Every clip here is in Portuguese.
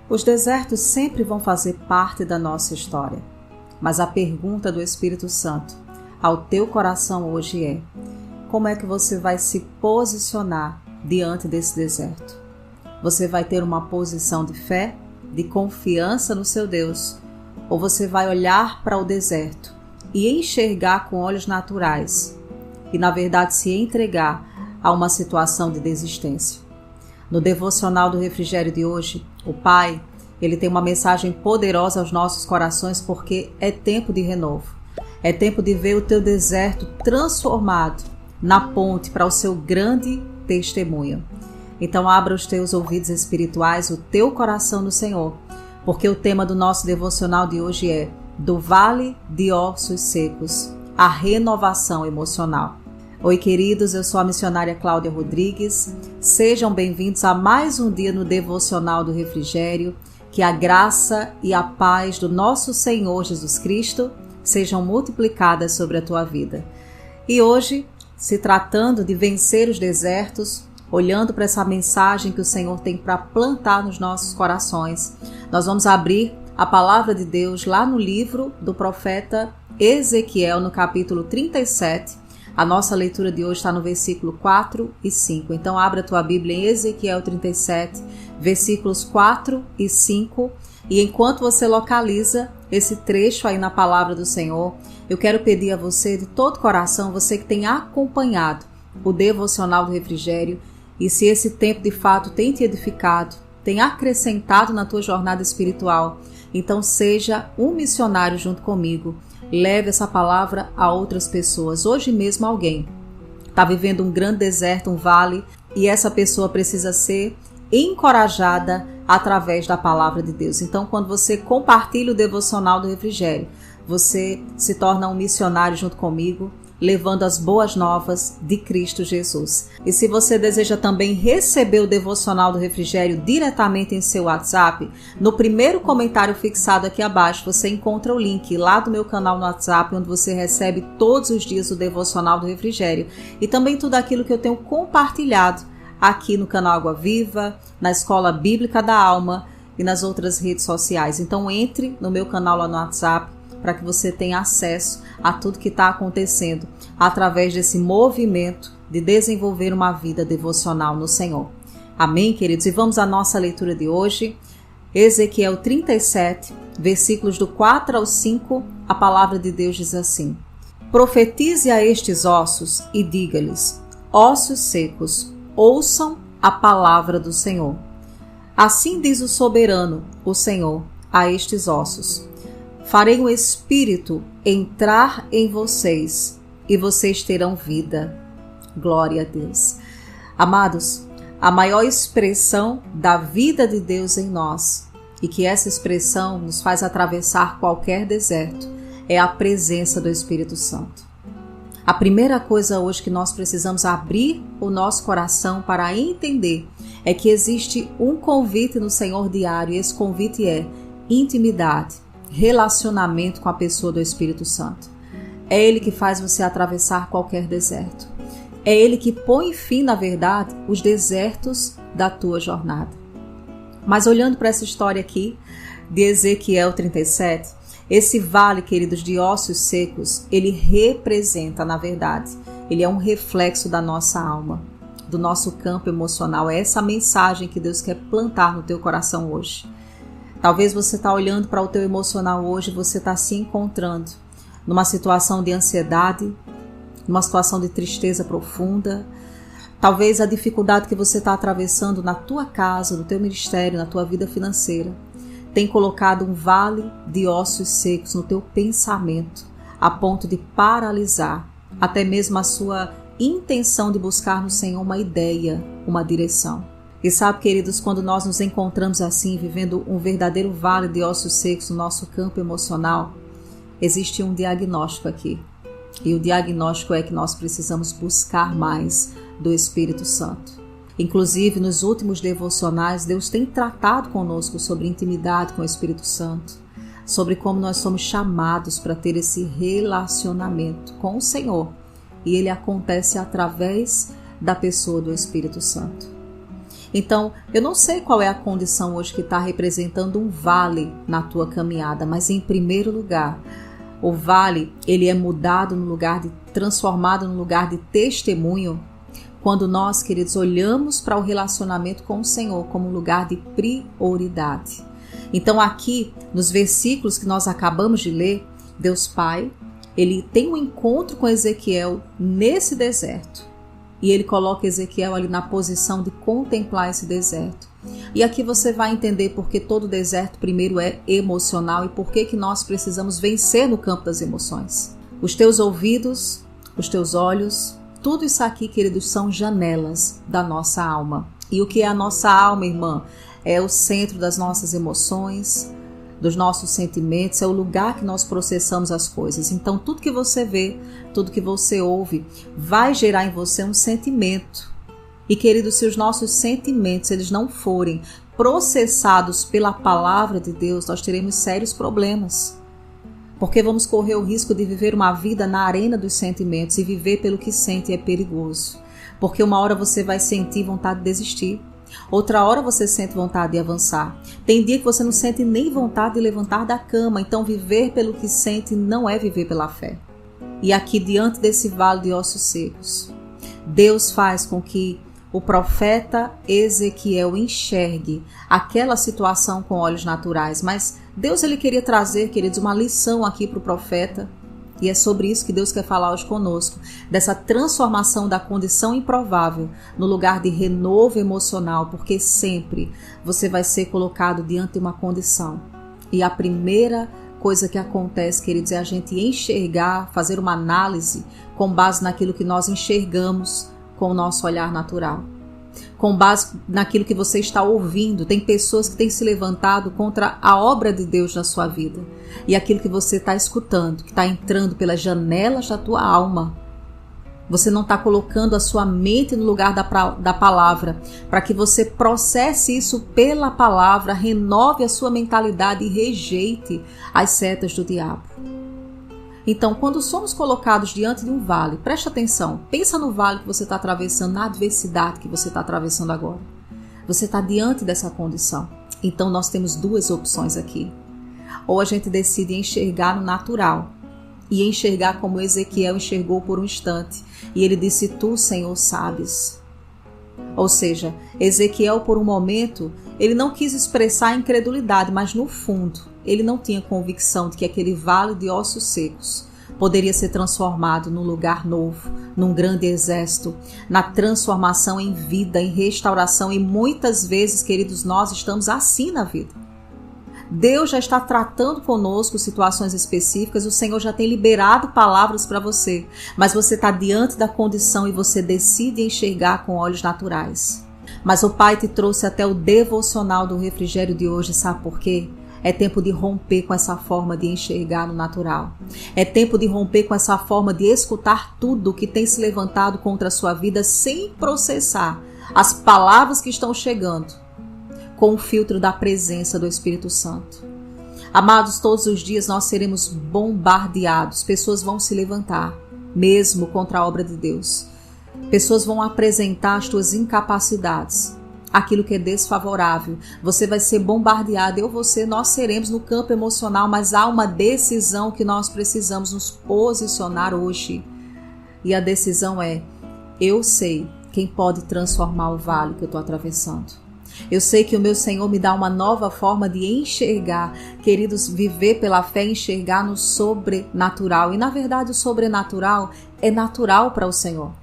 Os desertos sempre vão fazer parte da nossa história, mas a pergunta do Espírito Santo ao teu coração hoje é: como é que você vai se posicionar diante desse deserto? Você vai ter uma posição de fé, de confiança no seu Deus, ou você vai olhar para o deserto e enxergar com olhos naturais e, na verdade, se entregar a uma situação de desistência? No devocional do Refrigério de hoje, o Pai, ele tem uma mensagem poderosa aos nossos corações, porque é tempo de renovo. É tempo de ver o teu deserto transformado na ponte para o seu grande testemunho. Então abra os teus ouvidos espirituais, o teu coração no Senhor, porque o tema do nosso devocional de hoje é: do vale de ossos secos, a renovação emocional. Oi, queridos, eu sou a missionária Cláudia Rodrigues. Sejam bem-vindos a mais um dia no devocional do Refrigério. Que a graça e a paz do nosso Senhor Jesus Cristo sejam multiplicadas sobre a tua vida. E hoje, se tratando de vencer os desertos, olhando para essa mensagem que o Senhor tem para plantar nos nossos corações, nós vamos abrir a palavra de Deus lá no livro do profeta Ezequiel, no capítulo 37. A nossa leitura de hoje está no versículo 4 e 5. Então abra a tua Bíblia em Ezequiel 37, versículos 4 e 5. E enquanto você localiza esse trecho aí na palavra do Senhor, eu quero pedir a você de todo coração, você que tem acompanhado o devocional do Refrigério, e se esse tempo de fato tem te edificado, tem acrescentado na tua jornada espiritual, então seja um missionário junto comigo. Leve essa palavra a outras pessoas. Hoje mesmo alguém está vivendo um grande deserto, um vale, e essa pessoa precisa ser encorajada através da palavra de Deus. Então, quando você compartilha o devocional do Refrigério, você se torna um missionário junto comigo, levando as boas novas de Cristo Jesus. E se você deseja também receber o devocional do Refrigério diretamente em seu WhatsApp, no primeiro comentário fixado aqui abaixo, você encontra o link lá do meu canal no WhatsApp, onde você recebe todos os dias o devocional do Refrigério e também tudo aquilo que eu tenho compartilhado aqui no canal Água Viva, na Escola Bíblica da Alma e nas outras redes sociais. Então entre no meu canal lá no WhatsApp, para que você tenha acesso a tudo que está acontecendo através desse movimento de desenvolver uma vida devocional no Senhor. Amém, queridos? E vamos à nossa leitura de hoje. Ezequiel 37, versículos do 4 ao 5, a palavra de Deus diz assim: Profetize a estes ossos e diga-lhes: ossos secos, ouçam a palavra do Senhor. Assim diz o soberano, o Senhor, a estes ossos: Farei um espírito entrar em vocês e vocês terão vida. Glória a Deus. Amados, a maior expressão da vida de Deus em nós, e que essa expressão nos faz atravessar qualquer deserto, é a presença do Espírito Santo. A primeira coisa hoje que nós precisamos abrir o nosso coração para entender é que existe um convite no Senhor diário, e esse convite é intimidade, relacionamento com a pessoa do Espírito Santo. É Ele que faz você atravessar qualquer deserto. É Ele que põe fim, na verdade, os desertos da tua jornada. Mas olhando para essa história aqui de Ezequiel 37, esse vale, queridos, de ossos secos, ele representa, na verdade, ele é um reflexo da nossa alma, do nosso campo emocional. É essa mensagem que Deus quer plantar no teu coração hoje. Talvez você está olhando para o teu emocional hoje, você está se encontrando numa situação de ansiedade, numa situação de tristeza profunda. Talvez a dificuldade que você está atravessando na tua casa, no teu ministério, na tua vida financeira, tem colocado um vale de ossos secos no teu pensamento, a ponto de paralisar até mesmo a sua intenção de buscar no Senhor uma ideia, uma direção. E sabe, queridos, quando nós nos encontramos assim, vivendo um verdadeiro vale de ossos secos no nosso campo emocional, existe um diagnóstico aqui. E o diagnóstico é que nós precisamos buscar mais do Espírito Santo. Inclusive, nos últimos devocionais, Deus tem tratado conosco sobre intimidade com o Espírito Santo, sobre como nós somos chamados para ter esse relacionamento com o Senhor. E ele acontece através da pessoa do Espírito Santo. Então, eu não sei qual é a condição hoje que está representando um vale na tua caminhada, mas em primeiro lugar, o vale, ele é mudado no lugar de, transformado no lugar de testemunho, quando nós, queridos, olhamos para o relacionamento com o Senhor como um lugar de prioridade. Então aqui, nos versículos que nós acabamos de ler, Deus Pai, ele tem um encontro com Ezequiel nesse deserto. E ele coloca Ezequiel ali na posição de contemplar esse deserto. E aqui você vai entender porque todo deserto primeiro é emocional e por que nós precisamos vencer no campo das emoções. Os teus ouvidos, os teus olhos, tudo isso aqui, queridos, são janelas da nossa alma. E o que é a nossa alma, irmã? É o centro das nossas emoções, dos nossos sentimentos, é o lugar que nós processamos as coisas. Então, tudo que você vê, tudo que você ouve, vai gerar em você um sentimento. E, querido, se os nossos sentimentos eles não forem processados pela palavra de Deus, nós teremos sérios problemas. Porque vamos correr o risco de viver uma vida na arena dos sentimentos, e viver pelo que sente é perigoso. Porque uma hora você vai sentir vontade de desistir. Outra hora você sente vontade de avançar. Tem dia que você não sente nem vontade de levantar da cama. Então viver pelo que sente não é viver pela fé. E aqui diante desse vale de ossos secos, Deus faz com que o profeta Ezequiel enxergue aquela situação com olhos naturais. Mas Deus ele queria trazer, queridos, uma lição aqui para o profeta. E é sobre isso que Deus quer falar hoje conosco, dessa transformação da condição improvável no lugar de renovo emocional, porque sempre você vai ser colocado diante de uma condição. E a primeira coisa que acontece, queridos, é a gente enxergar, fazer uma análise com base naquilo que nós enxergamos com o nosso olhar natural. Com base naquilo que você está ouvindo. Tem pessoas que têm se levantado contra a obra de Deus na sua vida. E aquilo que você está escutando, que está entrando pelas janelas da tua alma. Você não está colocando a sua mente no lugar da palavra, para que você processe isso pela palavra, renove a sua mentalidade e rejeite as setas do diabo. Então, quando somos colocados diante de um vale, preste atenção, pensa no vale que você está atravessando, na adversidade que você está atravessando agora. Você está diante dessa condição. Então, nós temos duas opções aqui. Ou a gente decide enxergar no natural, e enxergar como Ezequiel enxergou por um instante. E ele disse, tu, Senhor, sabes. Ou seja, Ezequiel, por um momento, ele não quis expressar a incredulidade, mas no fundo, ele não tinha convicção de que aquele vale de ossos secos poderia ser transformado num lugar novo, num grande exército, na transformação em vida, em restauração. E muitas vezes, queridos, nós estamos assim na vida. Deus já está tratando conosco situações específicas, o Senhor já tem liberado palavras para você, mas você está diante da condição e você decide enxergar com olhos naturais. Mas o Pai te trouxe até o devocional do refrigério de hoje, sabe por quê? É tempo de romper com essa forma de enxergar no natural. É tempo de romper com essa forma de escutar tudo que tem se levantado contra a sua vida sem processar as palavras que estão chegando com o filtro da presença do Espírito Santo. Amados, todos os dias nós seremos bombardeados. Pessoas vão se levantar, mesmo contra a obra de Deus. Pessoas vão apresentar as tuas incapacidades, aquilo que é desfavorável. Você vai ser bombardeado, nós seremos no campo emocional, mas há uma decisão que nós precisamos nos posicionar hoje. E a decisão é, eu sei quem pode transformar o vale que eu estou atravessando. Eu sei que o meu Senhor me dá uma nova forma de enxergar, queridos, viver pela fé, enxergar no sobrenatural. E na verdade o sobrenatural é natural para o Senhor.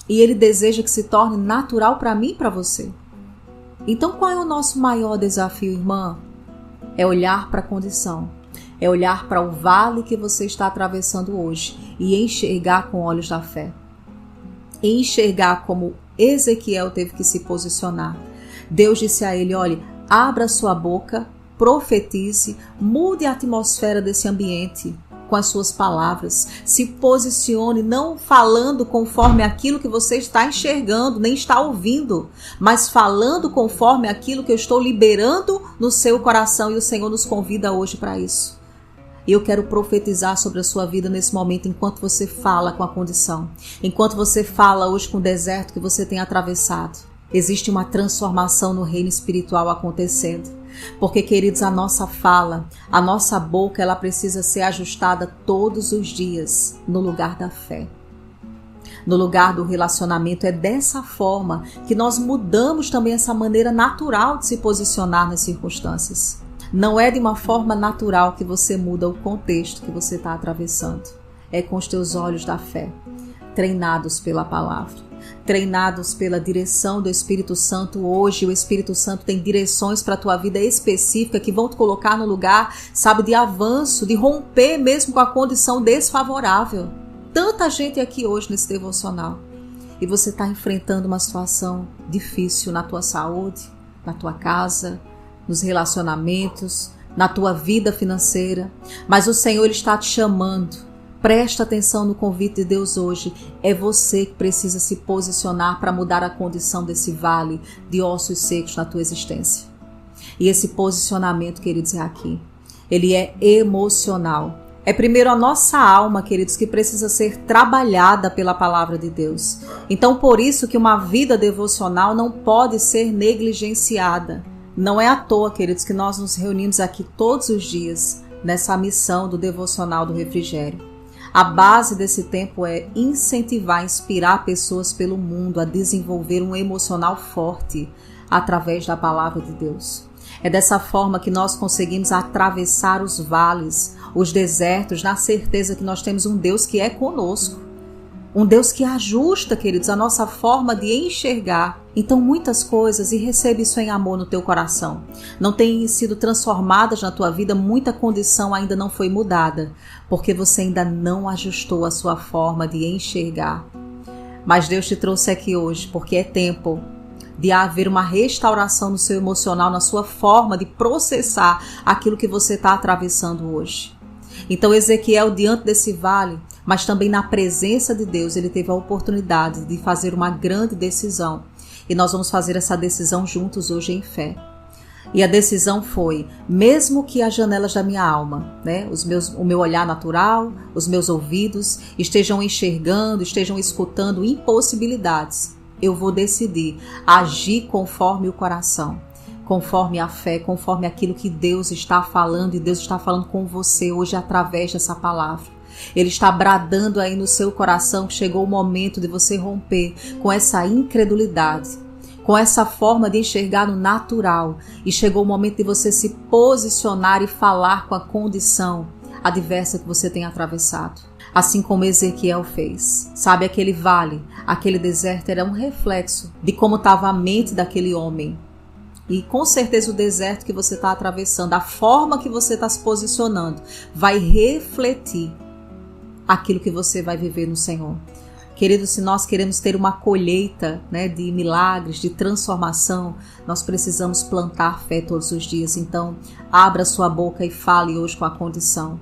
E Ele deseja que se torne natural para mim e para você. Então qual é o nosso maior desafio, irmã? É olhar para a condição. É olhar para o vale que você está atravessando hoje e enxergar com olhos da fé. Enxergar como Ezequiel teve que se posicionar. Deus disse a ele, olha, abra sua boca, profetize, mude a atmosfera desse ambiente com as suas palavras. Se posicione, não falando conforme aquilo que você está enxergando, nem está ouvindo, mas falando conforme aquilo que eu estou liberando no seu coração. E o Senhor nos convida hoje para isso. E eu quero profetizar sobre a sua vida nesse momento, enquanto você fala com a condição, enquanto você fala hoje com o deserto que você tem atravessado. Existe uma transformação no reino espiritual acontecendo. Porque, queridos, a nossa fala, a nossa boca, ela precisa ser ajustada todos os dias no lugar da fé. No lugar do relacionamento. É dessa forma que nós mudamos também essa maneira natural de se posicionar nas circunstâncias. Não é de uma forma natural que você muda o contexto que você está atravessando. É com os teus olhos da fé, treinados pela palavra, treinados pela direção do Espírito Santo. Hoje o Espírito Santo tem direções para a tua vida específica que vão te colocar no lugar, sabe, de avanço, de romper mesmo com a condição desfavorável. Tanta gente aqui hoje nesse devocional e você está enfrentando uma situação difícil na tua saúde, na tua casa, nos relacionamentos, na tua vida financeira, mas o Senhor está te chamando. Presta atenção no convite de Deus hoje. É você que precisa se posicionar para mudar a condição desse vale de ossos secos na tua existência. E esse posicionamento, queridos, é aqui. Ele é emocional. É primeiro a nossa alma, queridos, que precisa ser trabalhada pela palavra de Deus. Então, por isso que uma vida devocional não pode ser negligenciada. Não é à toa, queridos, que nós nos reunimos aqui todos os dias nessa missão do devocional do refrigério. A base desse tempo é incentivar, inspirar pessoas pelo mundo a desenvolver um emocional forte através da palavra de Deus. É dessa forma que nós conseguimos atravessar os vales, os desertos, na certeza que nós temos um Deus que é conosco. Um Deus que ajusta, queridos, a nossa forma de enxergar. Então, muitas coisas, e recebe isso em amor no teu coração. Não tem sido transformadas na tua vida, muita condição ainda não foi mudada, porque você ainda não ajustou a sua forma de enxergar. Mas Deus te trouxe aqui hoje, porque é tempo de haver uma restauração no seu emocional, na sua forma de processar aquilo que você está atravessando hoje. Então, Ezequiel, diante desse vale, mas também na presença de Deus, ele teve a oportunidade de fazer uma grande decisão. E nós vamos fazer essa decisão juntos hoje em fé. E a decisão foi, mesmo que as janelas da minha alma, né, o meu olhar natural, os meus ouvidos estejam enxergando, estejam escutando impossibilidades, eu vou decidir agir conforme o coração, conforme a fé, conforme aquilo que Deus está falando, e Deus está falando com você hoje através dessa palavra. Ele está bradando aí no seu coração que chegou o momento de você romper com essa incredulidade, com essa forma de enxergar no natural, e chegou o momento de você se posicionar e falar com a condição adversa que você tem atravessado. Assim como Ezequiel fez. Sabe, aquele vale, aquele deserto era um reflexo de como estava a mente daquele homem. E com certeza o deserto que você está atravessando, a forma que você está se posicionando, vai refletir aquilo que você vai viver no Senhor. Queridos, se nós queremos ter uma colheita, né, de milagres, de transformação, nós precisamos plantar fé todos os dias. Então, abra sua boca e fale hoje com a condição.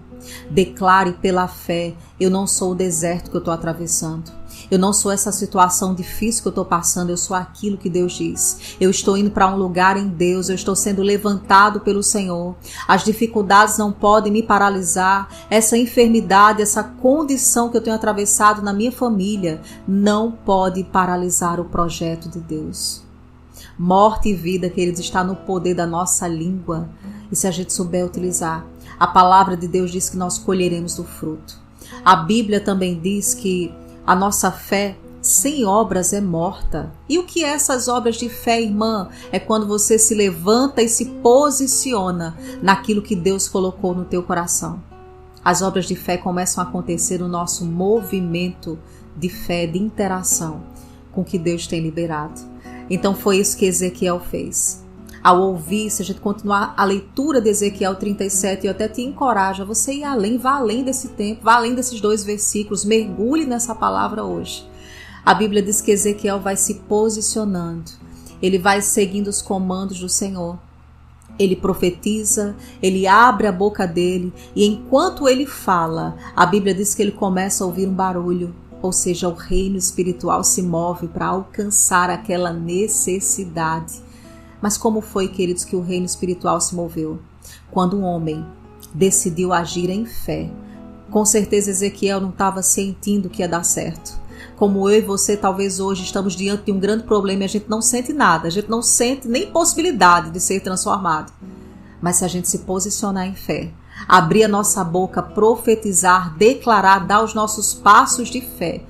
Declare pela fé, eu não sou o deserto que eu estou atravessando. Eu não sou essa situação difícil que eu estou passando, eu sou aquilo que Deus diz. Eu estou indo para um lugar em Deus, eu estou sendo levantado pelo Senhor. As dificuldades não podem me paralisar. Essa enfermidade, essa condição que eu tenho atravessado na minha família, não pode paralisar o projeto de Deus. Morte e vida, queridos, está no poder da nossa língua. E se a gente souber utilizar, a palavra de Deus diz que nós colheremos do fruto. A Bíblia também diz que a nossa fé sem obras é morta. E o que é essas obras de fé, irmã? É quando você se levanta e se posiciona naquilo que Deus colocou no teu coração. As obras de fé começam a acontecer no nosso movimento de fé, de interação com o que Deus tem liberado. Então foi isso que Ezequiel fez. Ao ouvir, se a gente continuar a leitura de Ezequiel 37, eu até te encorajo a você ir além, vá além desse tempo, vá além desses 2 versículos, mergulhe nessa palavra hoje. A Bíblia diz que Ezequiel vai se posicionando, ele vai seguindo os comandos do Senhor. Ele profetiza, ele abre a boca dele, e enquanto ele fala, a Bíblia diz que ele começa a ouvir um barulho, ou seja, o reino espiritual se move para alcançar aquela necessidade. Mas como foi, queridos, que o reino espiritual se moveu? Quando um homem decidiu agir em fé. Com certeza Ezequiel não estava sentindo que ia dar certo. como eu e você talvez hoje estamos diante de um grande problema e a gente não sente nada, a gente não sente nem possibilidade de ser transformado. Mas se a gente se posicionar em fé, abrir a nossa boca, profetizar, declarar, dar os nossos passos de fé,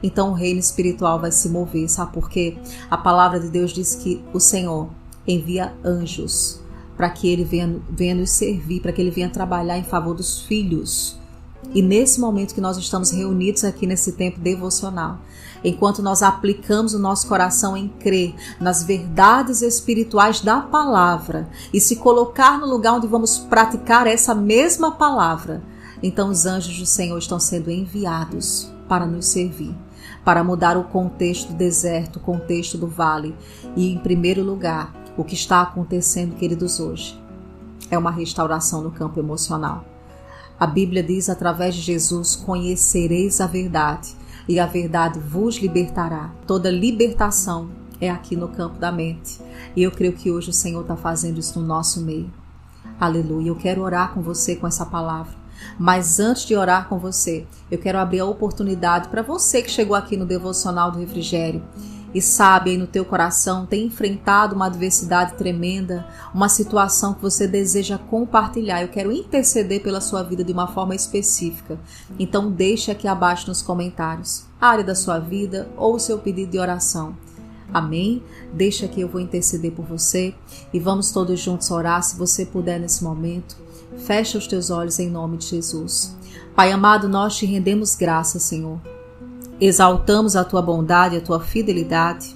então o reino espiritual vai se mover, sabe por quê? A palavra de Deus diz que o Senhor envia anjos para que Ele venha nos servir, para que Ele venha trabalhar em favor dos filhos. E nesse momento que nós estamos reunidos aqui nesse tempo devocional, enquanto nós aplicamos o nosso coração em crer nas verdades espirituais da palavra e se colocar no lugar onde vamos praticar essa mesma palavra, então os anjos do Senhor estão sendo enviados para nos servir, para mudar o contexto do deserto, o contexto do vale. E em primeiro lugar, o que está acontecendo, queridos, hoje é uma restauração no campo emocional. A Bíblia diz, através de Jesus, conhecereis a verdade e a verdade vos libertará. Toda libertação é aqui no campo da mente. E eu creio que hoje o Senhor está fazendo isso no nosso meio. Aleluia. Eu quero orar com você com essa palavra. Mas antes de orar com você, eu quero abrir a oportunidade para você que chegou aqui no Devocional do Refrigério e sabe aí no teu coração, tem enfrentado uma adversidade tremenda, uma situação que você deseja compartilhar. Eu quero interceder pela sua vida de uma forma específica. Então deixe aqui abaixo nos comentários a área da sua vida ou o seu pedido de oração. Amém? Deixa aqui, eu vou interceder por você e vamos todos juntos orar, se você puder nesse momento. Fecha os teus olhos em nome de Jesus. Pai amado, nós te rendemos graças, Senhor. Exaltamos a tua bondade, a tua fidelidade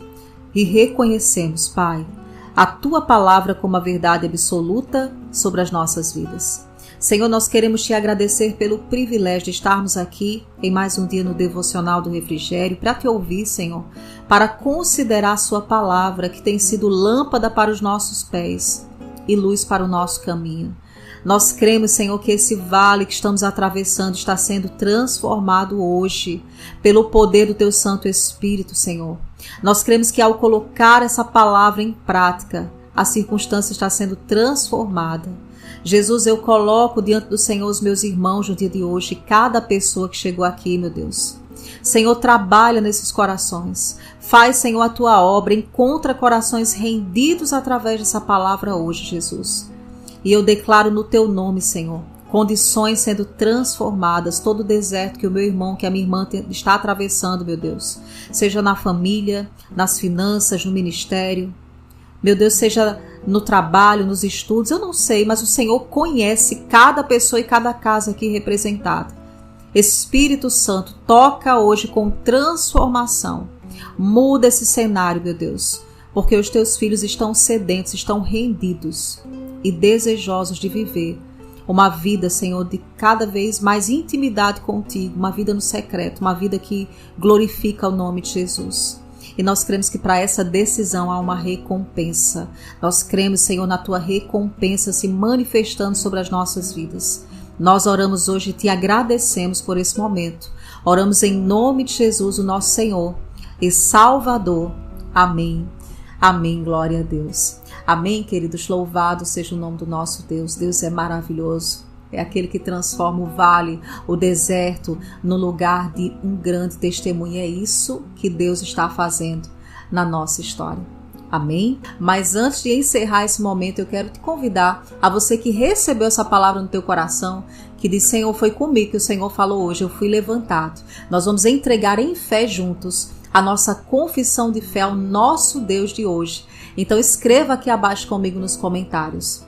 e reconhecemos, Pai, a tua palavra como a verdade absoluta sobre as nossas vidas. Senhor, nós queremos te agradecer pelo privilégio de estarmos aqui em mais um dia no Devocional do Refrigério para te ouvir, Senhor, para considerar a sua palavra que tem sido lâmpada para os nossos pés e luz para o nosso caminho. Nós cremos, Senhor, que esse vale que estamos atravessando está sendo transformado hoje pelo poder do Teu Santo Espírito, Senhor. Nós cremos que ao colocar essa palavra em prática, a circunstância está sendo transformada. Jesus, eu coloco diante do Senhor os meus irmãos no dia de hoje, cada pessoa que chegou aqui, meu Deus. Senhor, trabalha nesses corações. Faz, Senhor, a Tua obra. Encontra corações rendidos através dessa palavra hoje, Jesus. E eu declaro no Teu nome, Senhor, condições sendo transformadas, todo o deserto que o meu irmão, que a minha irmã está atravessando, meu Deus, seja na família, nas finanças, no ministério, meu Deus, seja no trabalho, nos estudos, eu não sei, mas o Senhor conhece cada pessoa e cada casa aqui representada. Espírito Santo, toca hoje com transformação, muda esse cenário, meu Deus, porque os Teus filhos estão sedentos, estão rendidos e desejosos de viver uma vida, Senhor, de cada vez mais intimidade contigo, uma vida no secreto, uma vida que glorifica o nome de Jesus. E nós cremos que para essa decisão há uma recompensa. Nós cremos, Senhor, na Tua recompensa se manifestando sobre as nossas vidas. Nós oramos hoje e Te agradecemos por esse momento. Oramos em nome de Jesus, o nosso Senhor e Salvador. Amém. Amém, glória a Deus. Amém, queridos, louvado seja o nome do nosso Deus. Deus é maravilhoso, é aquele que transforma o vale, o deserto, no lugar de um grande testemunho. É isso que Deus está fazendo na nossa história. Amém? Mas antes de encerrar esse momento, eu quero te convidar a você que recebeu essa palavra no teu coração, que diz, Senhor, foi comigo que o Senhor falou hoje, eu fui levantado. Nós vamos entregar em fé juntos a nossa confissão de fé ao nosso Deus de hoje. Então escreva aqui abaixo comigo nos comentários.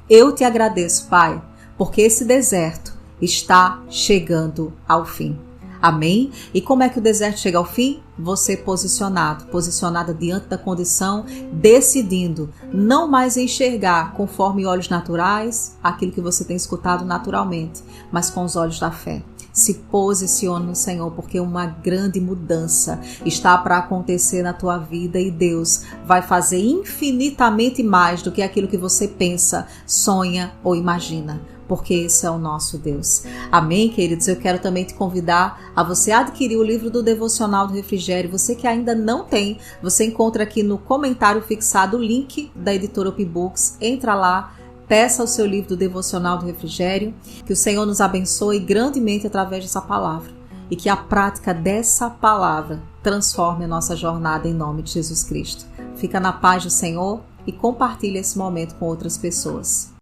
Eu te agradeço, Pai, porque esse deserto está chegando ao fim. Amém? E como é que o deserto chega ao fim? Você posicionada diante da condição, decidindo não mais enxergar conforme olhos naturais, aquilo que você tem escutado naturalmente, mas com os olhos da fé. Se posicione no Senhor, porque uma grande mudança está para acontecer na tua vida e Deus vai fazer infinitamente mais do que aquilo que você pensa, sonha ou imagina, porque esse é o nosso Deus. Amém, queridos? Eu quero também te convidar a você adquirir o livro do Devocional do Refrigério. Você que ainda não tem, você encontra aqui no comentário fixado o link da editora Opbooks. Entra lá, peça o seu livro do Devocional do Refrigério, que o Senhor nos abençoe grandemente através dessa palavra e que a prática dessa palavra transforme a nossa jornada em nome de Jesus Cristo. Fica na paz do Senhor e compartilhe esse momento com outras pessoas.